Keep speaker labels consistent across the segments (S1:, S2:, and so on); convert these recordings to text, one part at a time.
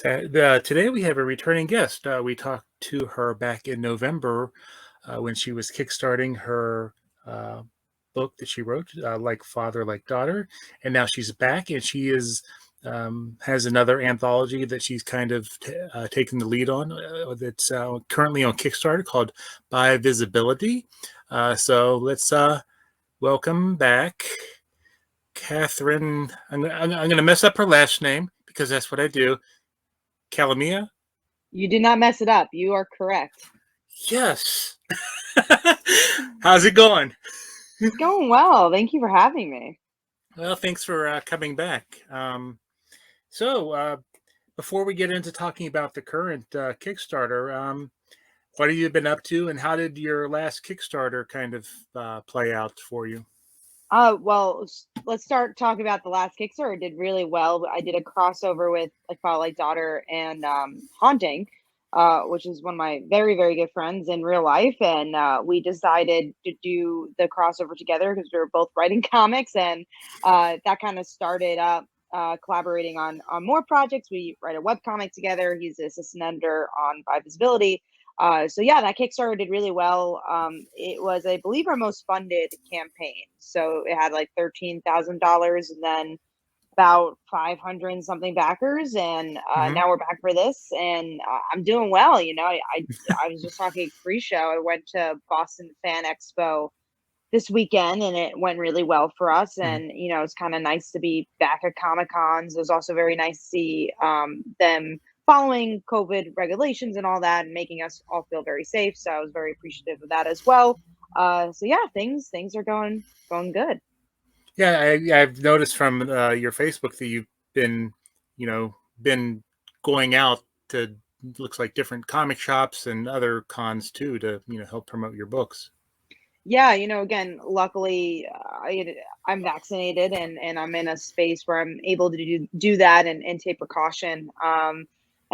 S1: Today we have a returning guest. We talked to her back in November when she was kickstarting her uh, book that she wrote, Like Father, Like Daughter, and now she's back and she is has another anthology that she's kind of taken the lead on that's currently on Kickstarter called By Visibility. So let's welcome back Kathryn. I'm going to mess up her last name because that's what I do. Calamia?
S2: You did not mess it up. You are correct.
S1: Yes. How's it going?
S2: It's going well. Thank you for having me.
S1: Well, thanks for coming back. So, before we get into talking about the current Kickstarter, what have you been up to, and how did your last Kickstarter kind of play out for you?
S2: Well, let's start talking about the last Kickstarter. It did really well. I did a crossover with Like Father, Like Daughter and Haunting, which is one of my very, very good friends in real life. And we decided to do the crossover together because we were both writing comics, and that kind of started up collaborating on more projects. We write a webcomic together. He's the assistant editor on By Visibility. So yeah, that Kickstarter did really well. It was, I believe, our most funded campaign. So it had like $13,000 and then about 500 and something backers. And now we're back for this, and I'm doing well. I was just talking pre-show. I went to Boston Fan Expo this weekend, and it went really well for us. And it's kind of nice to be back at Comic Cons. It was also very nice to see them following COVID regulations and all that, and making us all feel very safe. So I was very appreciative of that as well. So yeah, things are going good.
S1: Yeah, I've noticed from your Facebook that you've been, been going out to looks like different comic shops and other cons too to help promote your books.
S2: Yeah, again, luckily I'm vaccinated, and I'm in a space where I'm able to do that and take precaution.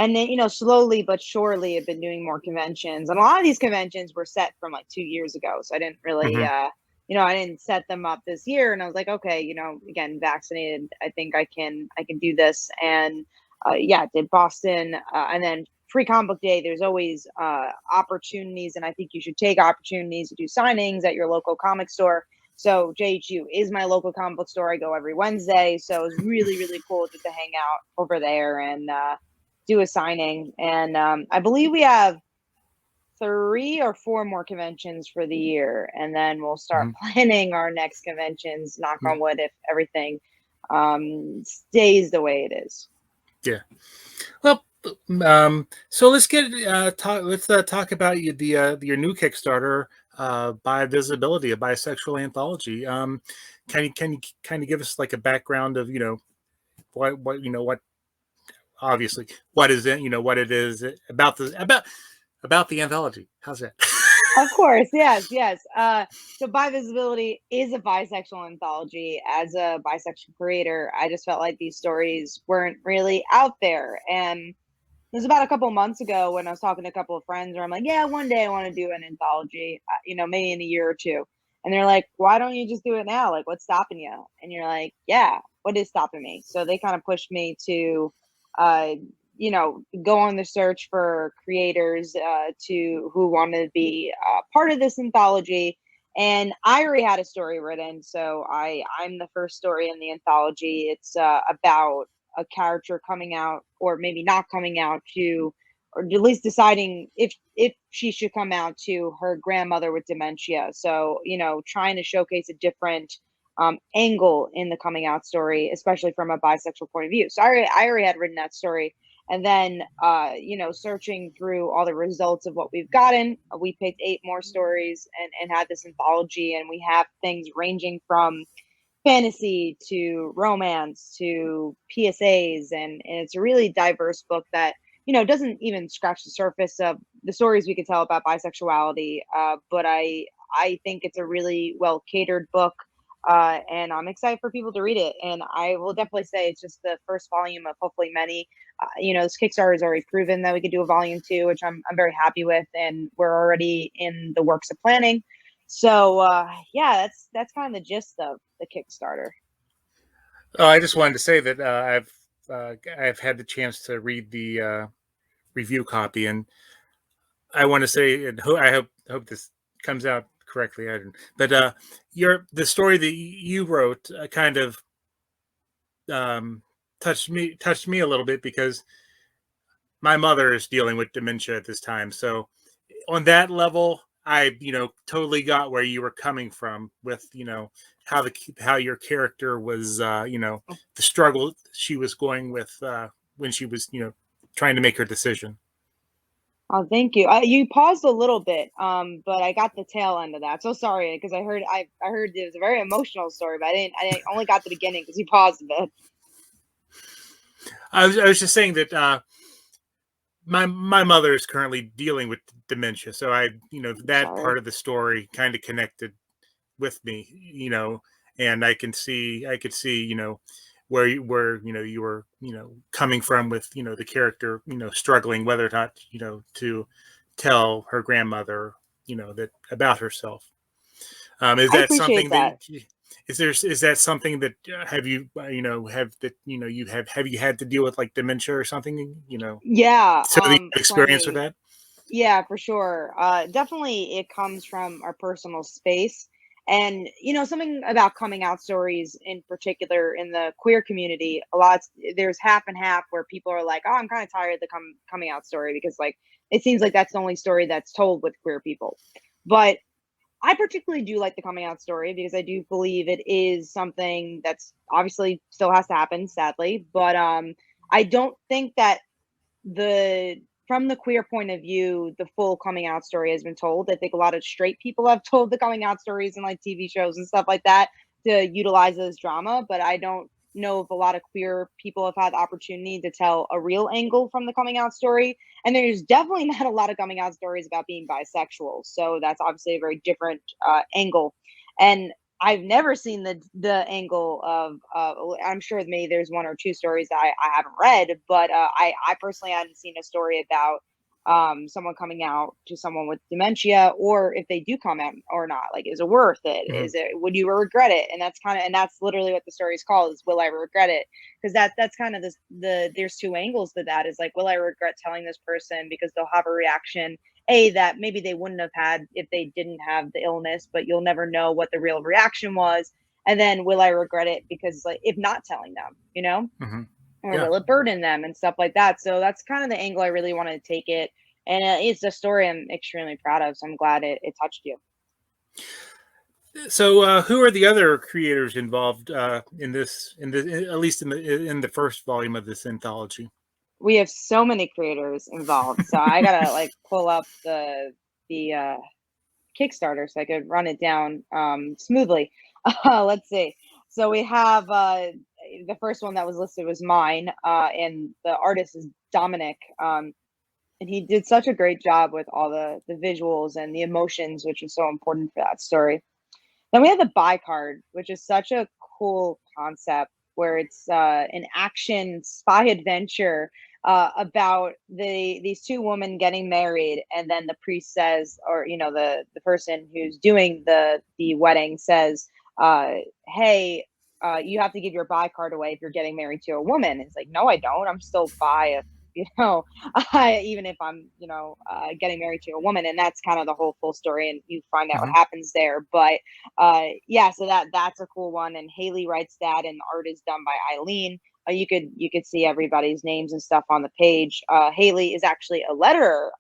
S2: And then, slowly but surely I've been doing more conventions, and a lot of these conventions were set from like 2 years ago. So I didn't really, I didn't set them up this year, and I was like, okay, again, vaccinated, I think I can do this. And yeah, did Boston, and then Free Comic Book Day, there's always opportunities, and I think you should take opportunities to do signings at your local comic store. So JHU is my local comic book store. I go every Wednesday, so it was really, really cool just to hang out over there and do a signing. And I believe we have 3 or 4 more conventions for the year, and then we'll start planning our next conventions, knock on wood, if everything stays the way it is.
S1: Yeah. Well, so let's get talk about your new Kickstarter, By Visibility, a bisexual anthology. Can you kind of give us like a background of what obviously what is it what it is about the anthology? How's that?
S2: Of course, yes. So By Visibility is a bisexual anthology. As a bisexual creator, I just felt like these stories weren't really out there. And it was about a couple months ago when I was talking to a couple of friends where I'm like, yeah, one day I want to do an anthology, maybe in a year or two. And they're like, why don't you just do it now? Like, what's stopping you? And you're like, yeah, what is stopping me? So they kind of pushed me to, uh, go on the search for creators who wanted to be part of this anthology. And I already had a story written, so I'm the first story in the anthology. It's about a character coming out, or maybe not coming out to, or at least deciding if she should come out to her grandmother with dementia. So trying to showcase a different angle in the coming out story, especially from a bisexual point of view. So I already had written that story. And then, searching through all the results of what we've gotten, we picked 8 more stories and had this anthology. And we have things ranging from fantasy to romance to PSAs. And it's a really diverse book that, doesn't even scratch the surface of the stories we could tell about bisexuality. But I think it's a really well catered book. And I'm excited for people to read it. And I will definitely say it's just the first volume of hopefully many. This Kickstarter has already proven that we could do a volume 2, which I'm very happy with, and we're already in the works of planning. So yeah, that's kind of the gist of the Kickstarter.
S1: Oh, I just wanted to say that I've I've had the chance to read the review copy, and I want to say, and I hope this comes out correctly. I don't, but the story that you wrote kind of touched me a little bit, because my mother is dealing with dementia at this time. So on that level, I totally got where you were coming from with how your character was, the struggle she was going with when she was trying to make her decision.
S2: Oh, thank you. You paused a little bit, but I got the tail end of that. So sorry, because I heard it was a very emotional story, but I only got the beginning because you paused a bit.
S1: I was just saying that my mother is currently dealing with dementia, so that
S2: Sorry.
S1: part of the story kind of connected with me, and I could see, where you were, coming from with, the character, struggling whether or not, to tell her grandmother, that about herself. Is
S2: I
S1: that
S2: appreciate
S1: something that
S2: that.
S1: is that something that have you have that have you had to deal with, like, dementia or something,
S2: Yeah,
S1: so the experience with
S2: plenty.
S1: that?
S2: Yeah, for sure. Definitely it comes from our personal space. And, something about coming out stories in particular in the queer community, there's half and half where people are like, oh, I'm kind of tired of the coming out story because, like, it seems like that's the only story that's told with queer people. But I particularly do like the coming out story because I do believe it is something that's obviously still has to happen, sadly. But I don't think that the from the queer point of view, the full coming out story has been told. I think a lot of straight people have told the coming out stories in like TV shows and stuff like that to utilize as drama, but I don't know if a lot of queer people have had the opportunity to tell a real angle from the coming out story. And there's definitely not a lot of coming out stories about being bisexual. So that's obviously a very different angle. And I've never seen the angle of I'm sure maybe there's one or two stories that I haven't read, but I personally hadn't seen a story about someone coming out to someone with dementia, or if they do come out or not. Like, is it worth it?
S1: Mhm.
S2: Is it, would you regret it? And that's literally what the story is called, is will I regret it? Because that's kind of there's two angles to that, is like, will I regret telling this person because they'll have a reaction that maybe they wouldn't have had if they didn't have the illness, but you'll never know what the real reaction was. And then will I regret it because, like, if not telling them,
S1: Mhm.
S2: or
S1: Yeah.
S2: will it burden them and stuff like that. So that's kind of the angle I really wanted to take it. And it's a story I'm extremely proud of. So I'm glad it touched you.
S1: So, who are the other creators involved in this? At least in the first volume of this anthology.
S2: We have so many creators involved. So I gotta like pull up the Kickstarter so I could run it down smoothly. Let's see. So we have the first one that was listed was mine, and the artist is Dominic. And he did such a great job with all the visuals and the emotions, which is so important for that story. Then we have the buy card, which is such a cool concept where it's an action spy adventure about these two women getting married, and then the priest says, or the person who's doing the wedding says, "Hey, you have to give your buy card away if you're getting married to a woman." It's like, no, I don't. I'm still bi if you know, even if I'm getting married to a woman, and that's kind of the whole full story, and you find out what
S1: Hmm.
S2: happens there. But yeah, so that's a cool one, and Haley writes that, and the art is done by Eileen. You could see everybody's names and stuff on the page. Haley is actually a letterer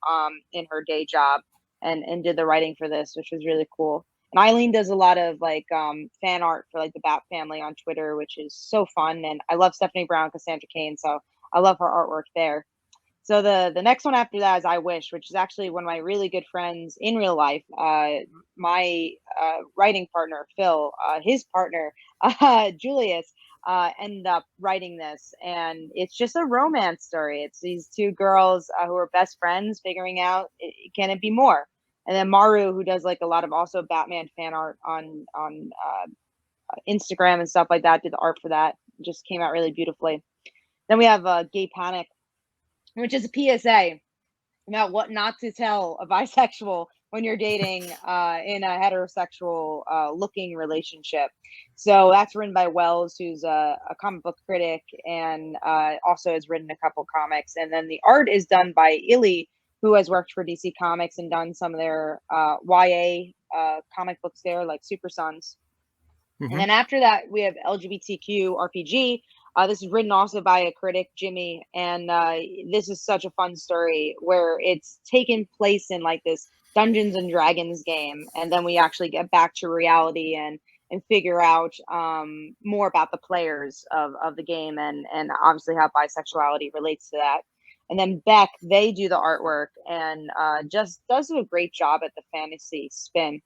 S2: in her day job, and did the writing for this, which was really cool. And Eileen does a lot of like fan art for like the Bat family on Twitter, which is so fun. And I love Stephanie Brown, Cassandra Cain, so I love her artwork there. So the next one after that is I Wish, which is actually one of my really good friends in real life. My writing partner Phil, his partner Julius, ended up writing this, and it's just a romance story. It's these two girls who are best friends figuring out, can it be more. And then Maru, who does like a lot of also Batman fan art on Instagram and stuff like that, did the art for that. It just came out really beautifully. Then we have Gay Panic, which is a PSA about what not to tell a bisexual when you're dating in a heterosexual looking relationship. So that's written by Wells, who's a comic book critic and also has written a couple comics. And then the art is done by Illy, who has worked for DC Comics and done some of their YA comic books there, like Super Sons. And
S1: Hmm.
S2: then after that, we have LGBTQ RPG. This is written also by a critic, Jimmy, and this is such a fun story where it's taken place in like this Dungeons and Dragons game, and then we actually get back to reality and figure out more about the players of the game and obviously how bisexuality relates to that. And then Beck, they do the artwork and just does a great job at the fantasy spin.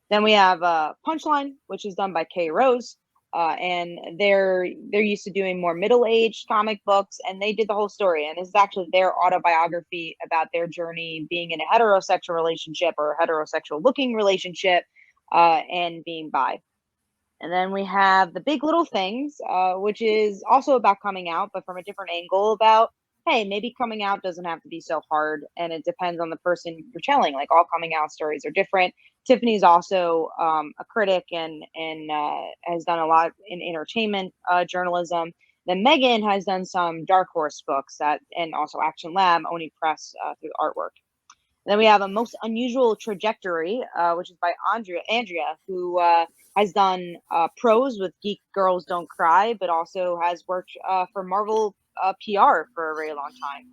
S2: Then we have Punchline, which is done by Kay Rose, and they're used to doing more middle-aged comic books, and they did the whole story. And this is actually their autobiography about their journey being in a heterosexual relationship or a heterosexual-looking relationship, and being bi. And then we have The Big Little Things, which is also about coming out, but from a different angle about, hey, maybe coming out doesn't have to be so hard. And it depends on the person you're telling. Like all coming out stories are different. Tiffany's also a critic and has done a lot in entertainment journalism. Then Megan has done some Dark Horse books that, and also Action Lab, Oni Press through artwork. Then we have A Most Unusual Trajectory, which is by Andrea, who has done prose with Geek Girls Don't Cry, but also has worked for Marvel PR for a very long time.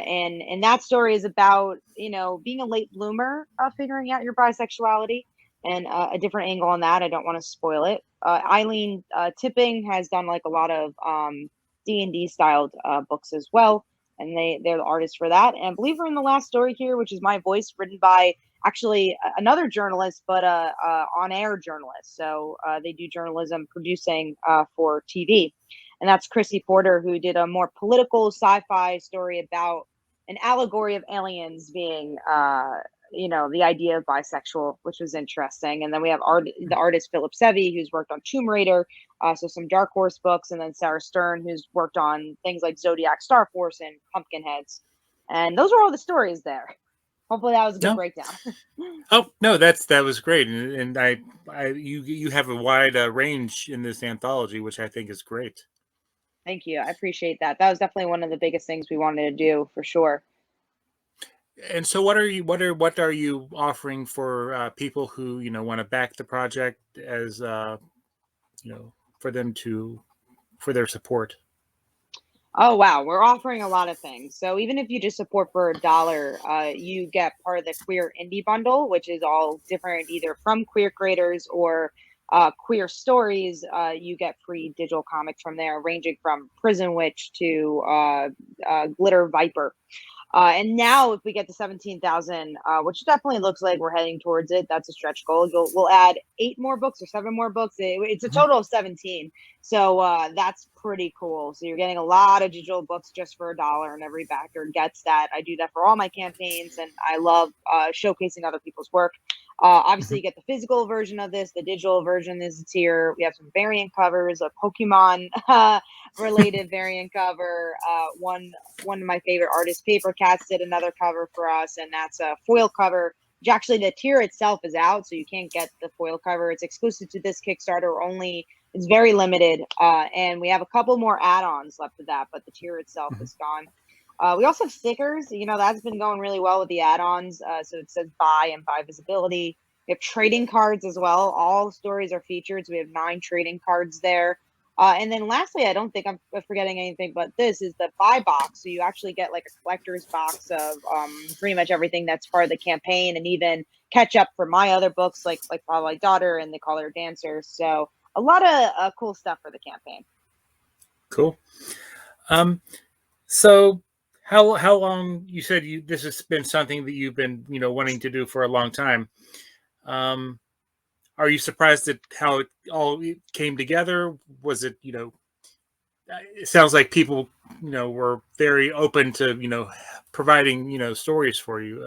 S2: And that story is about, being a late bloomer, figuring out your bisexuality and a different angle on that. I don't want to spoil it. Eileen Tipping has done like a lot of D&D styled books as well, and they're the artists for that. And I believe we're in the last story here, which is my voice, written by actually another journalist, but on-air journalist. So they do journalism producing for TV, and that's Chrissy Porter, who did a more political sci-fi story about an allegory of aliens being the idea of bisexual, which was interesting. And then we have the artist Philip Sevi, who's worked on Tomb Raider, so some Dark Horse books, and then Sarah Stern, who's worked on things like Zodiac, Star Force, and Pumpkinheads. And those are all the stories there. Hopefully that was a good
S1: No.
S2: breakdown.
S1: Oh no, that was great, and you have a wide range in this anthology, which I think is great.
S2: Thank you. I appreciate that. That was definitely one of the biggest things we wanted to do for sure.
S1: And so, what are you offering for people who want to back the project as for them to for their support?
S2: Oh wow, we're offering a lot of things. So even if you just support for $1, you get part of the queer indie bundle, which is all different, either from queer creators or queer stories. You get free digital comics from there, ranging from Prison Witch to Glitter Viper. And now, if we get to 17,000, which definitely looks like we're heading towards it, that's a stretch goal. We'll add 8 more books or 7 more books. It's a
S1: Mhm.
S2: total of 17. So that's pretty cool. So you're getting a lot of digital books just for $1, and every backer gets that. I do that for all my campaigns, and I love showcasing other people's work. Obviously, you get the physical version of this. The digital version is a tier. We have some variant covers, a Pokemon related variant cover. One of my favorite artists, Paper Cats, did another cover for us, and that's a foil cover. Which actually, the tier itself is out, so you can't get the foil cover. It's exclusive to this Kickstarter only. It's very limited, and we have a couple more add-ons left of that, but the tier itself
S1: Mhm.
S2: is gone. We also have stickers. That's been going really well with the add-ons. So it says buy and buy visibility. We have trading cards as well. All stories are featured. So we have 9 trading cards there. And then lastly, I don't think I'm forgetting anything, but this is the buy box. So you actually get like a collector's box of pretty much everything that's part of the campaign, and even catch up for my other books like Father Like Daughter and They Call Her Dancer. So a lot of cool stuff for the campaign.
S1: Cool. Um, so how long you said this has been something that you've been wanting to do for a long time? Um, are you surprised at how it all came together? Was it it sounds like people were very open to providing stories for you.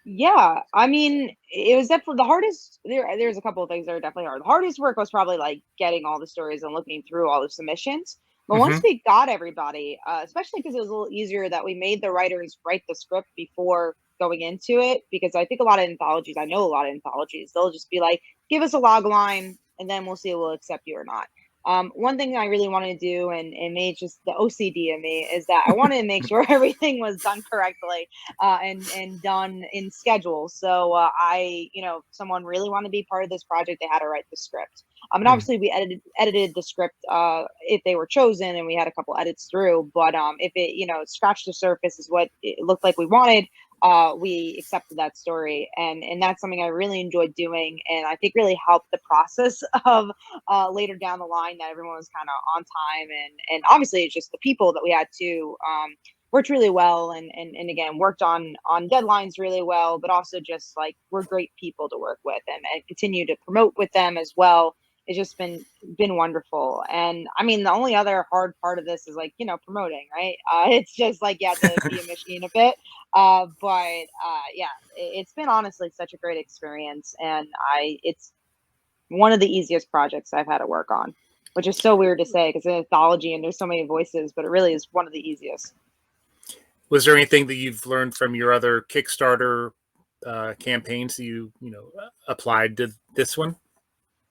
S2: Yeah, I mean, it was definitely the hardest. There's a couple of things that are definitely hard. The hardest work was probably like getting all the stories and looking through all the submissions. But once
S1: Hmm.
S2: we got everybody, especially because it was a little easier that we made the writers write the script before going into it, because I think a lot of anthologies, I know a lot of anthologies, they'll just be like, give us a log line and then we'll see if we'll accept you or not. One thing I really wanted to do, and maybe just the OCD in me, is that I wanted to make sure everything was done correctly, and done in schedule. So I, someone really wanted to be part of this project, they had to write the script. And
S1: Mm.
S2: obviously we edited the script if they were chosen, and we had a couple edits through. But if it, scratched the surface is what it looked like we wanted, we accepted that story, and that's something I really enjoyed doing, and I think really helped the process of later down the line, that everyone was kind of on time, and obviously it's just the people that we had to worked really well, and again worked on deadlines really well, but also just like we're great people to work with, and continue to promote with them as well. It's just been wonderful. And I mean, the only other hard part of this is like, promoting, right? It's just like you have to be a machine a bit. Yeah, it's been honestly such a great experience, and it's one of the easiest projects I've had to work on, which is so weird to say because it's an anthology and there's so many voices, but it really is one of the easiest.
S1: Was there anything that you've learned from your other Kickstarter campaigns that you applied to this one?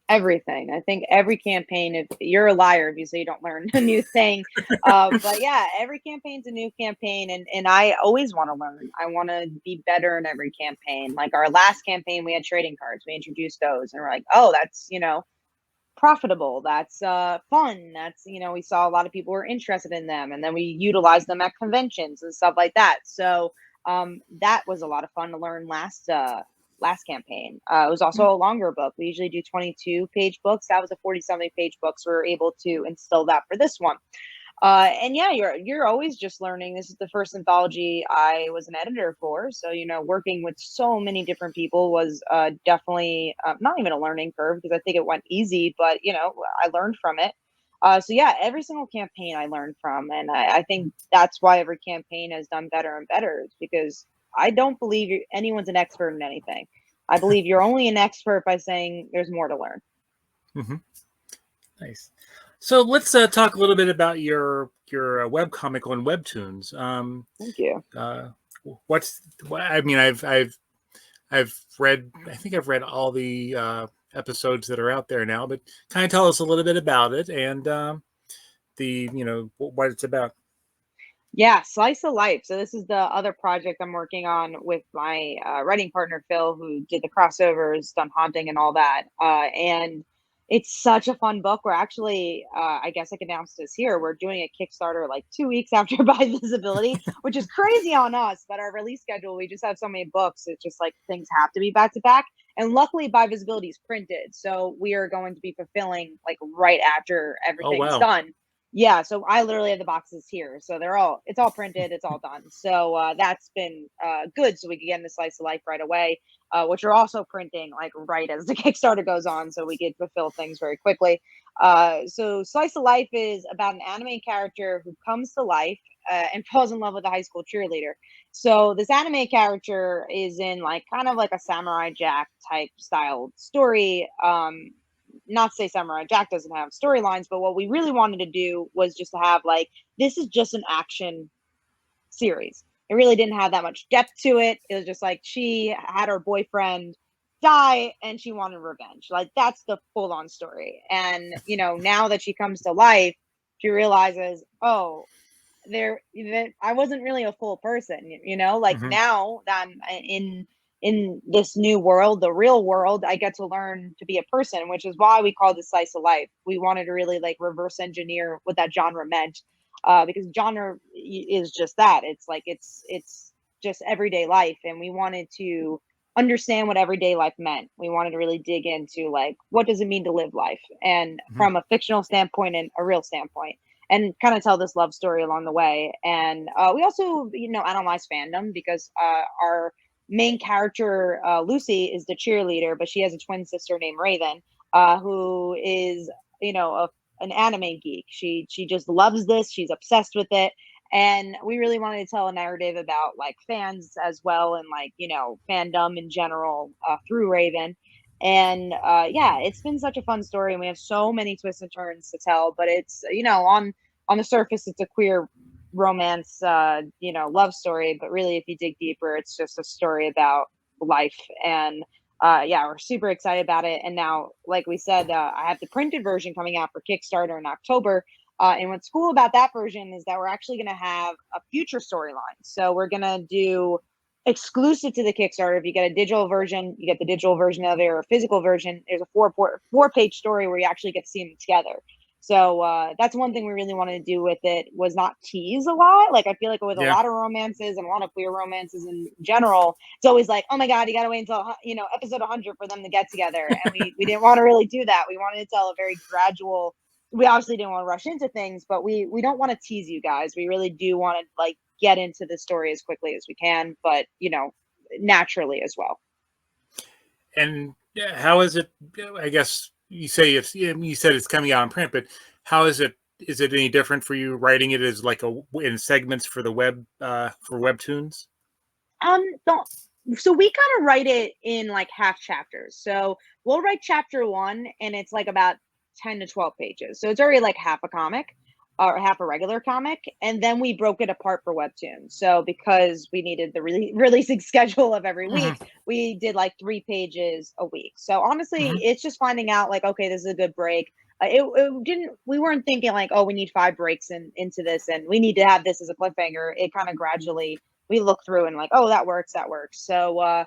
S2: Everything. I think every campaign, if you're a liar if you say you don't learn a new thing. But yeah, every campaign's a new campaign, and I always want to learn. I want to be better in every campaign. Like our last campaign, we had trading cards. We introduced those, and we're like, oh, that's profitable. That's fun. That's we saw a lot of people were interested in them, and then we utilized them at conventions and stuff like that. So that was a lot of fun to learn last campaign. It was also a longer book. We usually do 22-page books. That was a 40-something-page book, so we were able to instill that for this one. And yeah, you're always just learning. This is the first anthology I was an editor for, so working with so many different people was definitely not even a learning curve, because I think it went easy, but I learned from it. So yeah, every single campaign I learned from, and I think that's why every campaign has done better and better, is because I don't believe anyone's an expert in anything. I believe you're only an expert by saying there's more to learn.
S1: Mm-hmm. Nice. So let's talk a little bit about your webcomic on WebToons.
S2: Thank you.
S1: I mean, I've read. I think I've read all the episodes that are out there now, but kind of tell us a little bit about it and what it's about.
S2: Yeah, Slice of Life. So this is the other project I'm working on with my writing partner Phil, who did the crossovers, done Haunting, and all that. And it's such a fun book. We're actually, I guess I can announce this here. We're doing a Kickstarter like 2 weeks after By Visibility, which is crazy on us. But our release schedule, we just have so many books. It's just like things have to be back to back. And luckily, By Visibility is printed, so we are going to be fulfilling like right after
S1: Oh
S2: everything's
S1: wow.
S2: done. Yeah, so I literally have the boxes here. So it's all printed, it's all done. So that's been good. So we can get into Slice of Life right away, which are also printing like right as the Kickstarter goes on. So we can fulfill things very quickly. So Slice of Life is about an anime character who comes to life and falls in love with a high school cheerleader. So this anime character is in like kind of like a Samurai Jack type style story. Not to say Samurai Jack doesn't have storylines, but what we really wanted to do was just to have like, this is just an action series. It really didn't have that much depth to it. It was just like she had her boyfriend die and she wanted revenge. Like that's the full on story. And now that she comes to life, she realizes, oh, I wasn't really a full person, like
S1: Mm-hmm.
S2: now that I'm in this new world, the real world, I get to learn to be a person, which is why we call this Slice of Life. We wanted to really like reverse engineer what that genre meant, because genre is just that. It's like it's just everyday life, and we wanted to understand what everyday life meant. We wanted to really dig into like, what does it mean to live life, and
S1: Mm-hmm.
S2: from a fictional standpoint and a real standpoint, and kind of tell this love story along the way. And we also, analyze fandom, because our main character, Lucy, is the cheerleader, but she has a twin sister named Raven, who is, an anime geek. She just loves this. She's obsessed with it. And we really wanted to tell a narrative about like fans as well, and like, fandom in general through Raven. And yeah, it's been such a fun story, and we have so many twists and turns to tell. But it's on the surface, it's a queer romance, love story, but really, if you dig deeper, it's just a story about life. And yeah, we're super excited about it. And now, like we said, I have the printed version coming out for Kickstarter in October. And what's cool about that version is that we're actually going to have a future storyline. So we're going to do exclusive to the Kickstarter. If you get a digital version, you get the digital version of it, or a physical version. There's a four-page story where you actually get to see them together. So that's one thing we really wanted to do with it, was not tease a lot. Like, I feel like with a
S1: Yeah.
S2: lot of romances and a lot of queer romances in general, it's always like, oh my God, you got to wait until, episode 100 for them to get together. And we didn't want to really do that. We wanted to tell a very gradual, we obviously didn't want to rush into things, but we don't want to tease you guys. We really do want to like get into the story as quickly as we can, but naturally as well.
S1: And how is it? I guess you said it's coming out in print, but how is it? Is it any different for you writing it as like in segments for the web for WebToons?
S2: So we kind of write it in like half chapters. So we'll write chapter 1, and it's like about 10 to 12 pages. So it's already like half a comic, or half a regular comic. And then we broke it apart for WebToons. So because we needed the releasing schedule of every week, we did like 3 pages a week. So honestly, it's just finding out like, okay, this is a good break. We weren't thinking like, oh, we need 5 breaks into this, and we need to have this as a cliffhanger. It kind of gradually, we look through and like, oh, that works. So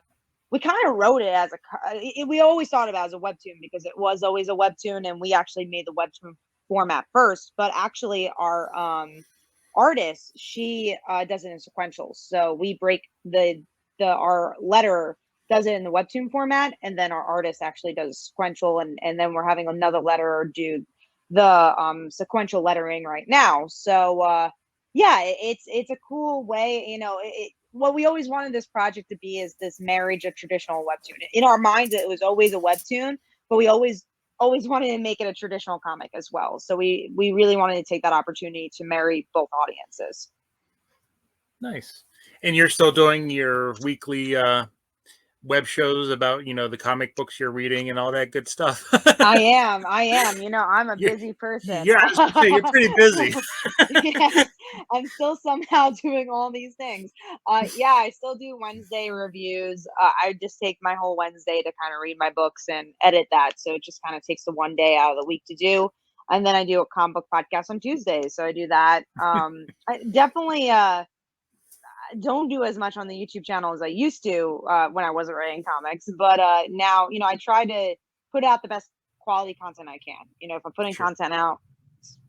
S2: we kind of wrote it as we always thought about it as a webtoon, because it was always a webtoon, and we actually made the webtoon format first. But actually, our artist, she does it in sequentials. So we break our letter does it in the webtoon format, and then our artist actually does sequential, and then we're having another letterer do the sequential lettering right now. So yeah, it's a cool way. What we always wanted this project to be is this marriage of traditional webtoon. In our minds, it was always a webtoon, but we always wanted to make it a traditional comic as well. So we really wanted to take that opportunity to marry both audiences.
S1: Nice. And you're still doing your weekly web shows about the comic books you're reading and all that good stuff?
S2: I am. I'm a busy person.
S1: Yeah, I was gonna say, you're pretty busy.
S2: Yes, I'm still somehow doing all these things. Yeah, I still do Wednesday reviews. I just take my whole Wednesday to kind of read my books and edit that. So it just kind of takes the one day out of the week to do. And then I do a comic book podcast on Tuesdays. So I do that. I definitely don't do as much on the YouTube channel as I used to when I wasn't writing comics. But now, I try to put out the best quality content I can. If I'm putting content out,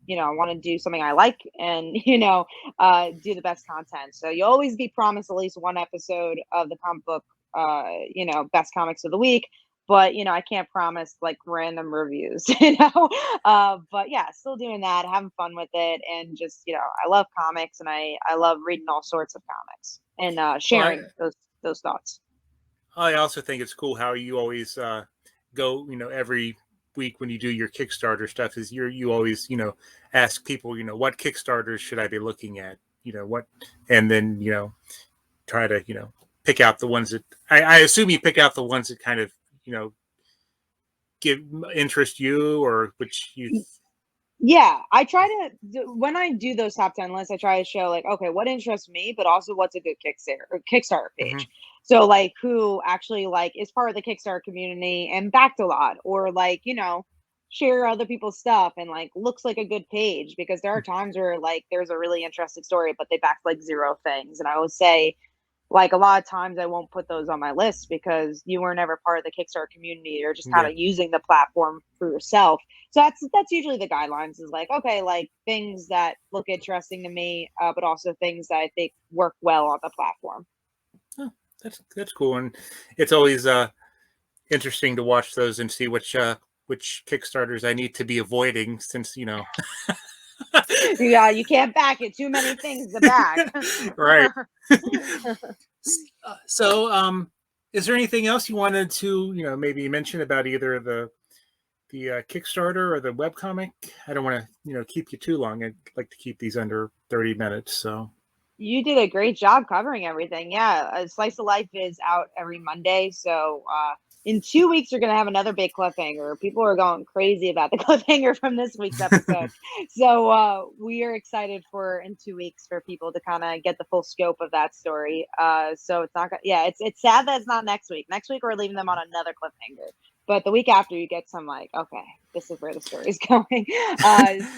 S2: I want to do something I like, and do the best content. So you always be promised at least one episode of the comic book, best comics of the week. But I can't promise like random reviews, But yeah, still doing that, having fun with it, and just I love comics, and I love reading all sorts of comics and sharing those thoughts.
S1: I also think it's cool how you always go, every week when you do your Kickstarter stuff, is you always, ask people, what Kickstarters should I be looking at? And then, try to, pick out the ones that I assume you pick out the ones that kind of, give interest you, or which you.
S2: Yeah, I try to, when I do those top 10 lists, I try to show like, okay, what interests me, but also what's a good Kickstarter page. So like who actually like is part of the Kickstarter community and backed a lot, or like, share other people's stuff and like looks like a good page, because there are times where like there's a really interesting story, but they backed like 0 things. And I always say, like, a lot of times I won't put those on my list because you were never part of the Kickstarter community, or just kind of using the platform for yourself. So that's usually the guidelines, is like, okay, like things that look interesting to me, but also things that I think work well on the platform.
S1: Oh, that's cool. And it's always interesting to watch those and see which Kickstarters I need to be avoiding, since
S2: Yeah, you can't back it. Too many things to back.
S1: Right. So, is there anything else you wanted to, maybe mention about either the Kickstarter or the webcomic? I don't want to, keep you too long. I'd like to keep these under 30 minutes. So
S2: you did a great job covering everything. Yeah, Slice of Life is out every Monday. So in 2 weeks, we're going to have another big cliffhanger. People are going crazy about the cliffhanger from this week's episode. So we are excited for in 2 weeks for people to kind of get the full scope of that story. So it's not, yeah, it's sad that it's not next week. Next week, we're leaving them on another cliffhanger. But the week after, you get some like, okay, this is where the story's going.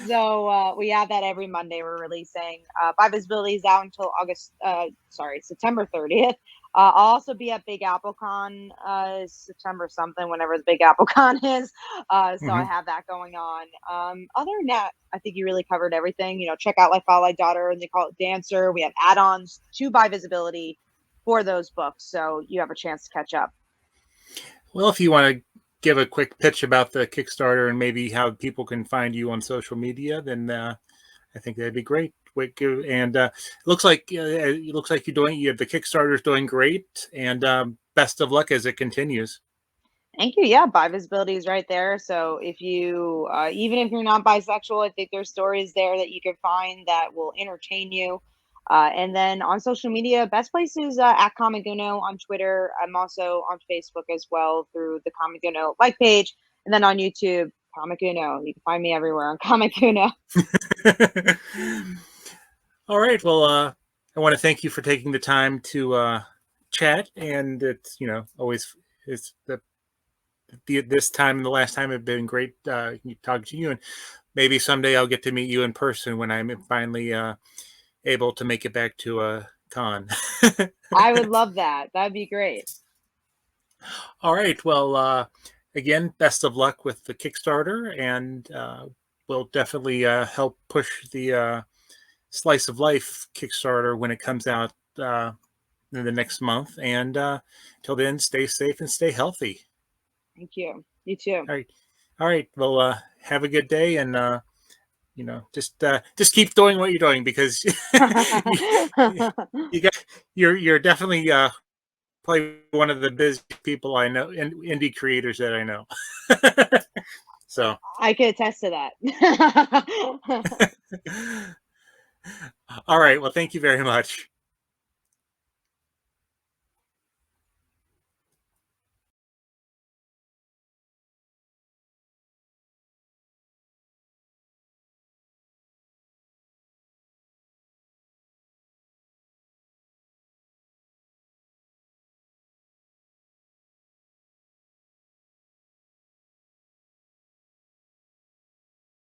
S2: So we have that every Monday. We're releasing. By Visibility is out until September 30th. I'll also be at Big AppleCon September something, whenever the Big AppleCon is. So I have that going on. Other than that, I think you really covered everything. Check out Like Father, Like Daughter, and They Call It Dancer. We have add-ons to By Visibility for those books, so you have a chance to catch up.
S1: Well, if you want to give a quick pitch about the Kickstarter and maybe how people can find you on social media, then I think that'd be great. And it looks like the Kickstarter is doing great, and best of luck as it continues.
S2: Thank you. Yeah, By Visibility is right there. So if you, even if you're not bisexual, I think there's stories there that you can find that will entertain you. And then on social media, best place is at Comic Uno on Twitter. I'm also on Facebook as well through the Comic Uno like page. And then on YouTube, Comic Uno. You can find me everywhere on Comic Uno.
S1: All right. Well, I want to thank you for taking the time to chat. And it's, always it's this time and the last time have been great talking to you. And maybe someday I'll get to meet you in person when I'm finally able to make it back to a con.
S2: I would love that. That'd be great.
S1: All right. Well, again, best of luck with the Kickstarter, and we'll definitely help push the Slice of Life Kickstarter when it comes out in the next month. And till then, stay safe and stay healthy.
S2: Thank you. You too.
S1: All right. Well, have a good day, and just keep doing what you're doing, because you're definitely probably one of the busy people I know, and indie creators that I know. So
S2: I can attest to that.
S1: all right. Well, thank you very much.